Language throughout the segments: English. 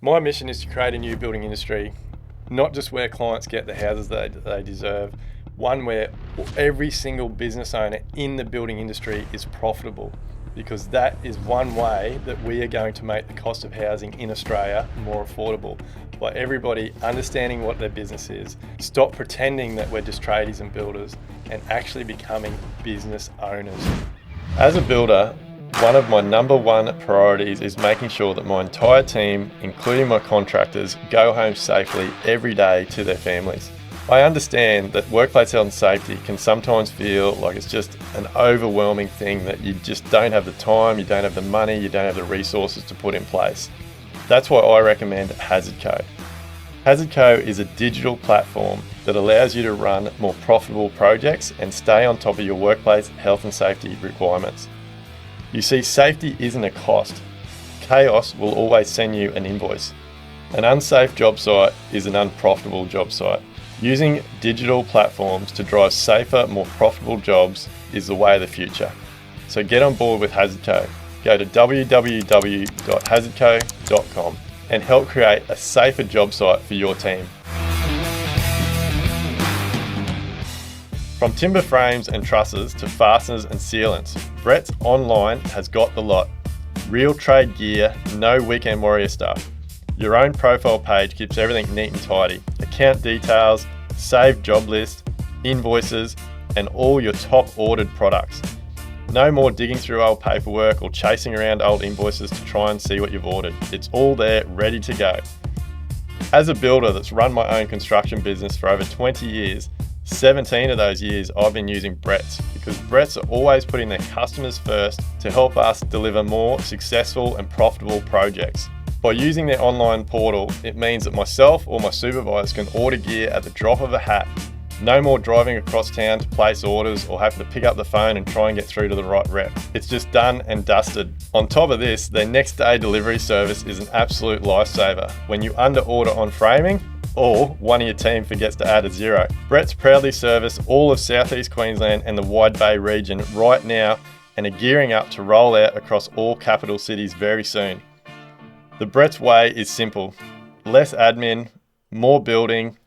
My mission is to create a new building industry, not just where clients get the houses they deserve, one where every single business owner in the building industry is profitable, because that is one way that we are going to make the cost of housing in Australia more affordable, by everybody understanding what their business is, stop pretending that we're just tradies and builders, and actually becoming business owners. As a builder, one of my number one priorities is making sure that my entire team, including my contractors, go home safely every day to their families. I understand that workplace health and safety can sometimes feel like it's just an overwhelming thing that you just don't have the time, you don't have the money, you don't have the resources to put in place. That's why I recommend Hazard Co. Hazard Co is a digital platform that allows you to run more profitable projects and stay on top of your workplace health and safety requirements. You see, safety isn't a cost. Chaos will always send you an invoice. An unsafe job site is an unprofitable job site. Using digital platforms to drive safer, more profitable jobs is the way of the future. So get on board with Hazard Co. Go to www.hazardco.com and help create a safer job site for your team. From timber frames and trusses to fasteners and sealants, Brett's Online has got the lot. Real trade gear, no weekend warrior stuff. Your own profile page keeps everything neat and tidy. Account details, saved job list, invoices, and all your top ordered products. No more digging through old paperwork or chasing around old invoices to try and see what you've ordered. It's all there, ready to go. As a builder that's run my own construction business for over 20 years, 17 of those years I've been using Brett's, because Brett's are always putting their customers first to help us deliver more successful and profitable projects. By using their online portal, it means that myself or my supervisors can order gear at the drop of a hat. No more driving across town to place orders or having to pick up the phone and try and get through to the right rep. It's just done and dusted. On top of this, their next day delivery service is an absolute lifesaver when you under order on framing or one of your team forgets to add a zero. Brett's proudly service all of Southeast Queensland and the Wide Bay region right now and are gearing up to roll out across all capital cities very soon. The Brett's way is simple. Less admin, more building,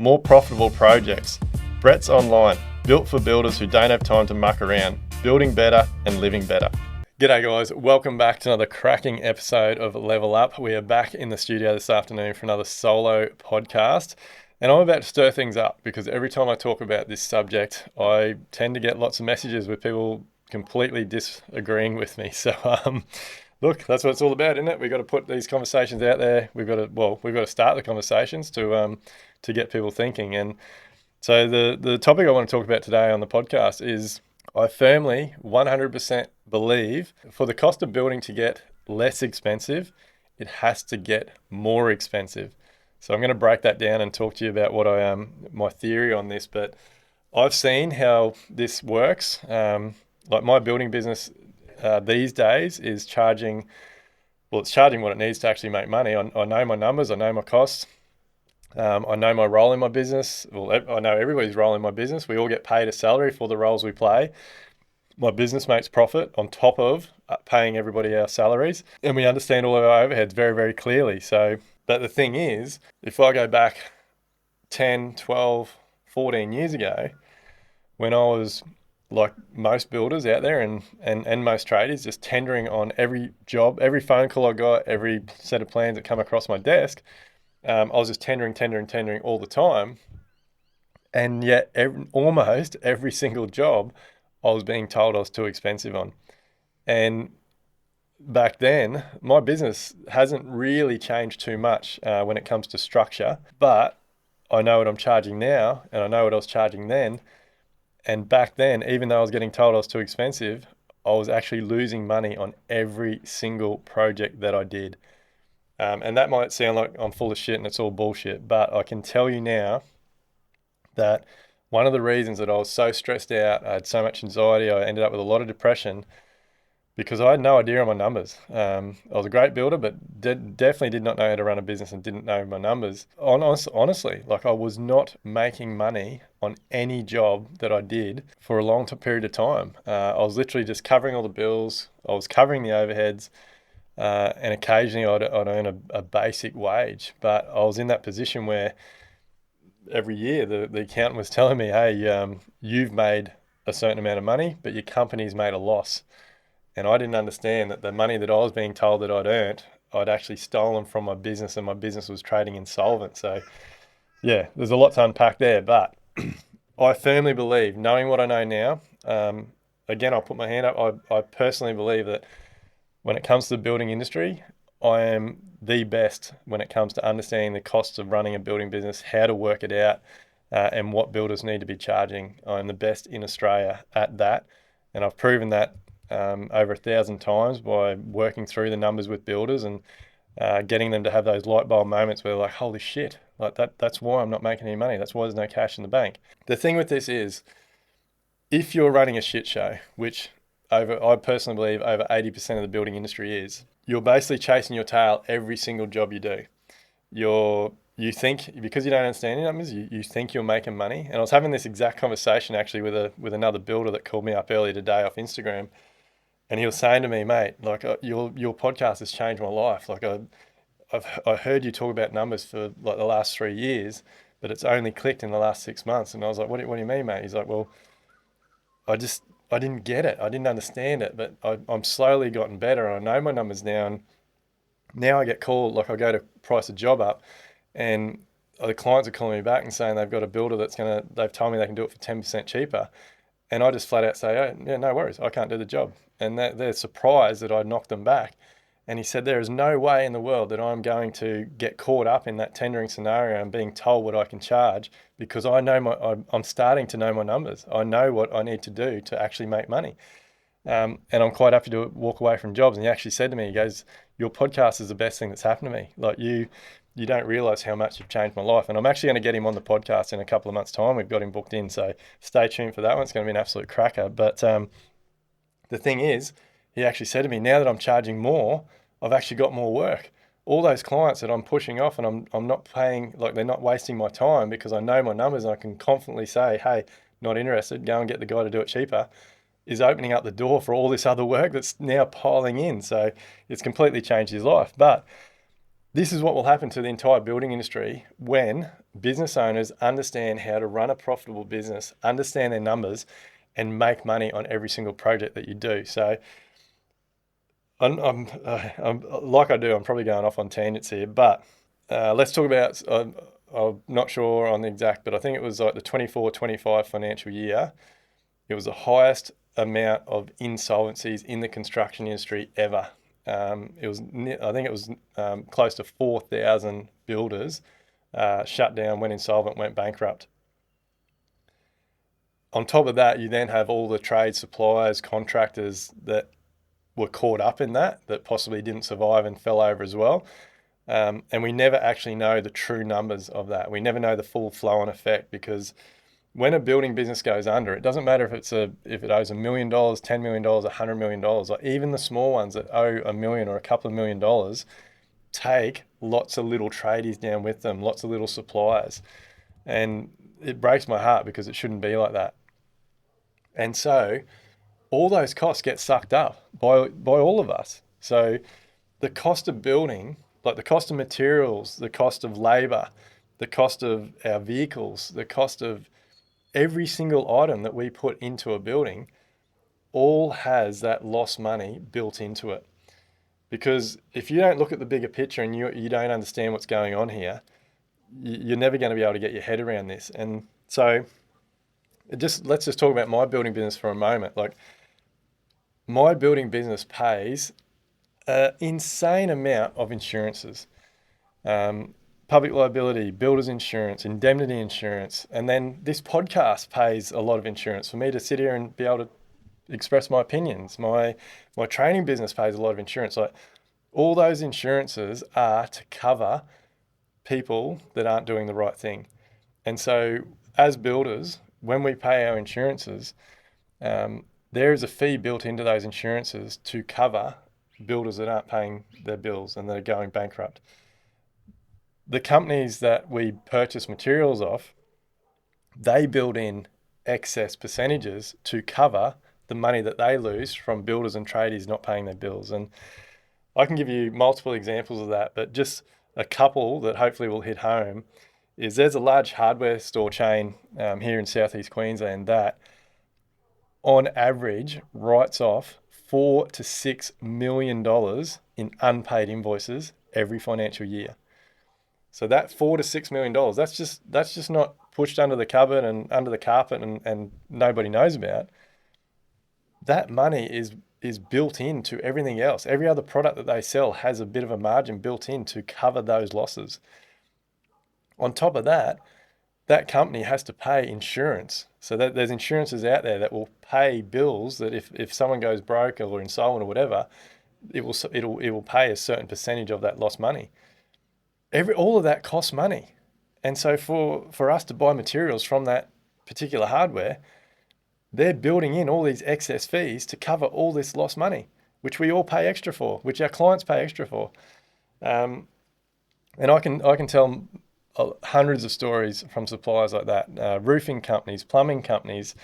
more profitable projects. Brett's Online, built for builders who don't have time to muck around, building better and living better. G'day guys, welcome back to another cracking episode of Level Up. We are back in the studio this afternoon for another solo podcast, and I'm about to stir things up because every time I talk about this subject, I tend to get lots of messages with people completely disagreeing with me. So look, that's what it's all about, isn't it? We've got to put these conversations out there. We've got to start the conversations to get people thinking. And so the topic I want to talk about today on the podcast is I firmly 100% believe for the cost of building to get less expensive, it has to get more expensive. So I'm going to break that down and talk to you about what my theory on this. But I've seen how this works. Like my building business these days is charging what it needs to actually make money. I know my numbers, I know my costs. I know my role in my business. Well, I know everybody's role in my business. We all get paid a salary for the roles we play. My business makes profit on top of paying everybody our salaries. And we understand all of our overheads very, very clearly. So, but the thing is, if I go back 10, 12, 14 years ago, when I was like most builders out there and most traders, just tendering on every job, every phone call I got, every set of plans that come across my desk, I was just tendering all the time. And yet almost every single job I was being told I was too expensive on. And back then, my business hasn't really changed too much when it comes to structure, but I know what I'm charging now and I know what I was charging then. And back then, even though I was getting told I was too expensive, I was actually losing money on every single project that I did. And that might sound like I'm full of shit and it's all bullshit, but I can tell you now that one of the reasons that I was so stressed out, I had so much anxiety, I ended up with a lot of depression because I had no idea on my numbers. I was a great builder, but definitely did not know how to run a business and didn't know my numbers. Honestly, like I was not making money on any job that I did for a long period of time. I was literally just covering all the bills. I was covering the overheads. and occasionally I'd earn a basic wage. But I was in that position where every year the accountant was telling me, hey, you've made a certain amount of money, but your company's made a loss. And I didn't understand that the money that I was being told that I'd earned, I'd actually stolen from my business, and my business was trading insolvent. So, yeah, there's a lot to unpack there. But I firmly believe, knowing what I know now, again, I'll put my hand up. I personally believe that when it comes to the building industry, I am the best when it comes to understanding the costs of running a building business, how to work it out, and what builders need to be charging. I'm the best in Australia at that. And I've proven that over 1,000 times by working through the numbers with builders and getting them to have those light bulb moments where they're like, holy shit, like that's why I'm not making any money. That's why there's no cash in the bank. The thing with this is, if you're running a shit show, which I personally believe over 80% of the building industry is, you're basically chasing your tail every single job you do. You think, because you don't understand your numbers, you think you're making money. And I was having this exact conversation actually with another builder that called me up earlier today off Instagram, and he was saying to me, mate, like your podcast has changed my life. Like I heard you talk about numbers for like the last 3 years, but it's only clicked in the last 6 months. And I was like, what do you mean, mate? He's like, well, I didn't get it. I didn't understand it, but I'm slowly gotten better. I know my numbers now, and now I get called, like I go to price a job up, and the clients are calling me back and saying they've got a builder they've told me they can do it for 10% cheaper. And I just flat out say, oh, yeah, no worries, I can't do the job. And they're surprised that I knocked them back. And he said, there is no way in the world that I'm going to get caught up in that tendering scenario and being told what I can charge, because I'm starting to know my numbers. I know what I need to do to actually make money. And I'm quite happy to walk away from jobs. And he actually said to me, he goes, your podcast is the best thing that's happened to me. Like you don't realize how much you've changed my life. And I'm actually going to get him on the podcast in a couple of months' time. We've got him booked in. So stay tuned for that one. It's going to be an absolute cracker. But the thing is, he actually said to me, now that I'm charging more, I've actually got more work. All those clients that I'm pushing off and I'm not paying, like they're not wasting my time because I know my numbers and I can confidently say, hey, not interested, go and get the guy to do it cheaper, is opening up the door for all this other work that's now piling in. So it's completely changed his life. But this is what will happen to the entire building industry when business owners understand how to run a profitable business, understand their numbers, and make money on every single project that you do. So I'm like I do, I'm probably going off on tangents here, but let's talk about, I'm not sure on the exact, but I think it was like the 24-25 financial year. It was the highest amount of insolvencies in the construction industry ever. I think it was close to 4,000 builders shut down, went insolvent, went bankrupt. On top of that, you then have all the trade suppliers, contractors that were caught up in that possibly didn't survive and fell over as well. And we never actually know the true numbers of that. We never know the full flow and effect, because when a building business goes under, it doesn't matter if it owes $1 million, $10 million, $100 million, like even the small ones that owe $1 million or a couple of $1 million take lots of little tradies down with them, lots of little suppliers. And it breaks my heart because it shouldn't be like that. And so all those costs get sucked up by all of us. So the cost of building, like the cost of materials, the cost of labor, the cost of our vehicles, the cost of every single item that we put into a building, all has that lost money built into it. Because if you don't look at the bigger picture and you don't understand what's going on here, you're never going to be able to get your head around this. And so let's just talk about my building business for a moment. Like, my building business pays an insane amount of insurances, public liability, builder's insurance, indemnity insurance, and then this podcast pays a lot of insurance for me to sit here and be able to express my opinions. My training business pays a lot of insurance. Like, all those insurances are to cover people that aren't doing the right thing. And so as builders, when we pay our insurances, there is a fee built into those insurances to cover builders that aren't paying their bills and that are going bankrupt. The companies that we purchase materials off, they build in excess percentages to cover the money that they lose from builders and tradies not paying their bills. And I can give you multiple examples of that, but just a couple that hopefully will hit home is there's a large hardware store chain here in southeast Queensland that on average writes off $4 to $6 million in unpaid invoices every financial year. So that $4 to $6 million, that's just not pushed under the cupboard and under the carpet and nobody knows about. That money is built into everything else. Every other product that they sell has a bit of a margin built in to cover those losses. On top of that, that company has to pay insurance. So that there's insurances out there that will pay bills that if someone goes broke or insolvent or whatever, it will pay a certain percentage of that lost money. All of that costs money. And so for us to buy materials from that particular hardware, they're building in all these excess fees to cover all this lost money, which we all pay extra for, which our clients pay extra for. And I can tell hundreds of stories from suppliers like that, roofing companies, plumbing companies,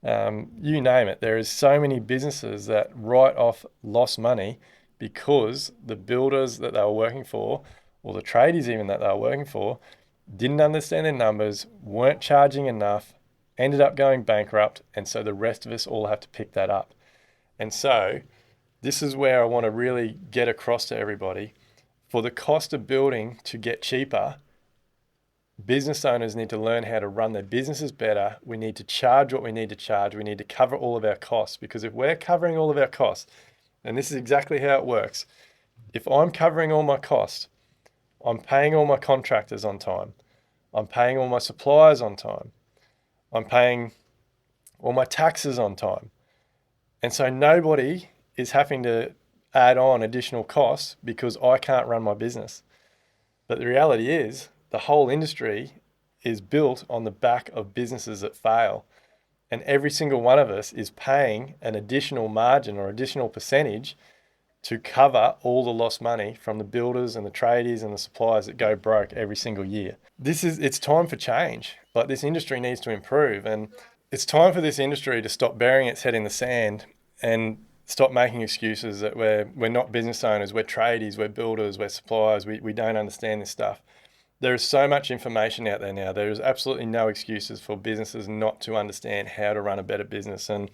you name it. There is so many businesses that write off lost money because the builders that they were working for, or the tradies even that they were working for, didn't understand their numbers, weren't charging enough, ended up going bankrupt, and so the rest of us all have to pick that up. And so this is where I want to really get across to everybody. For the cost of building to get cheaper, business owners need to learn how to run their businesses better. We need to charge what we need to charge. We need to cover all of our costs, because if we're covering all of our costs, and this is exactly how it works, if I'm covering all my costs, I'm paying all my contractors on time, I'm paying all my suppliers on time, I'm paying all my taxes on time. And so nobody is having to add on additional costs because I can't run my business. But the reality is the whole industry is built on the back of businesses that fail. And every single one of us is paying an additional margin or additional percentage to cover all the lost money from the builders and the tradies and the suppliers that go broke every single year. It's time for change. Like, this industry needs to improve, and it's time for this industry to stop burying its head in the sand and stop making excuses that we're not business owners, we're tradies, we're builders, we're suppliers, we don't understand this stuff. There is so much information out there now. There is absolutely no excuses for businesses not to understand how to run a better business. And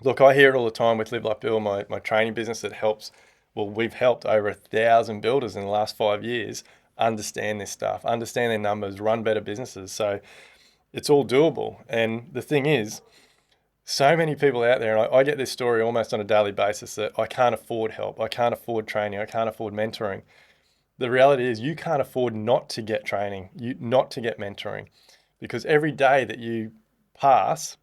look, I hear it all the time with Live Like Bill, my training business that helps. Well, we've helped over 1,000 builders in the last 5 years understand this stuff, understand their numbers, run better businesses. So it's all doable. And the thing is, so many people out there, and I get this story almost on a daily basis, that I can't afford help, I can't afford training, I can't afford mentoring. The reality is you can't afford not to get training, not to get mentoring, because every day that you pass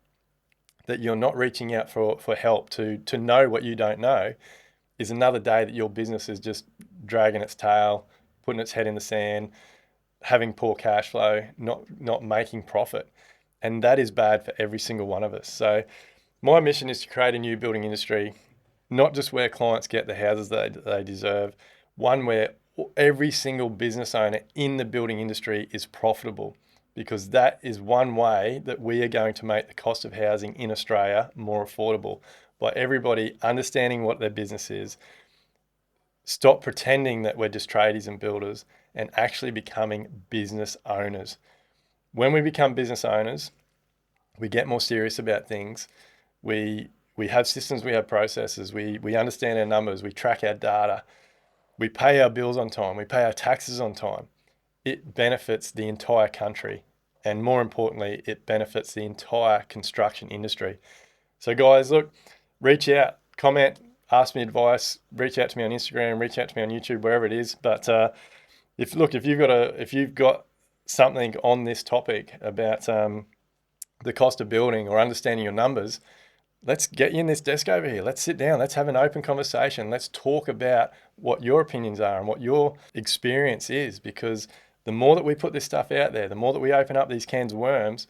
that you're not reaching out for help to know what you don't know is another day that your business is just dragging its tail, putting its head in the sand, having poor cash flow, not making profit. And that is bad for every single one of us. So my mission is to create a new building industry, not just where clients get the houses that they deserve, one where every single business owner in the building industry is profitable, because that is one way that we are going to make the cost of housing in Australia more affordable, by everybody understanding what their business is, stop pretending that we're just tradies and builders, and actually becoming business owners. When we become business owners, we get more serious about things. We have systems, we have processes, we understand our numbers, we track our data, we pay our bills on time, we pay our taxes on time. It benefits the entire country. And more importantly, it benefits the entire construction industry. So guys, look, reach out, comment, ask me advice, reach out to me on Instagram, reach out to me on YouTube, wherever it is. But if you've got something on this topic about the cost of building or understanding your numbers, let's get you in this desk over here. Let's sit down. Let's have an open conversation. Let's talk about what your opinions are and what your experience is, because the more that we put this stuff out there, the more that we open up these cans of worms,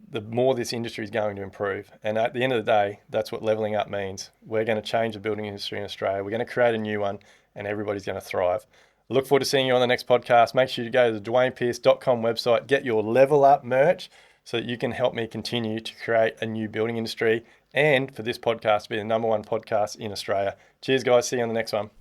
the more this industry is going to improve. And at the end of the day, that's what leveling up means. We're going to change the building industry in Australia. We're going to create a new one, and everybody's going to thrive. I look forward to seeing you on the next podcast. Make sure you go to the duaynepierce.com website, get your Level Up merch so that you can help me continue to create a new building industry, and for this podcast to be the #1 podcast in Australia. Cheers, guys. See you on the next one.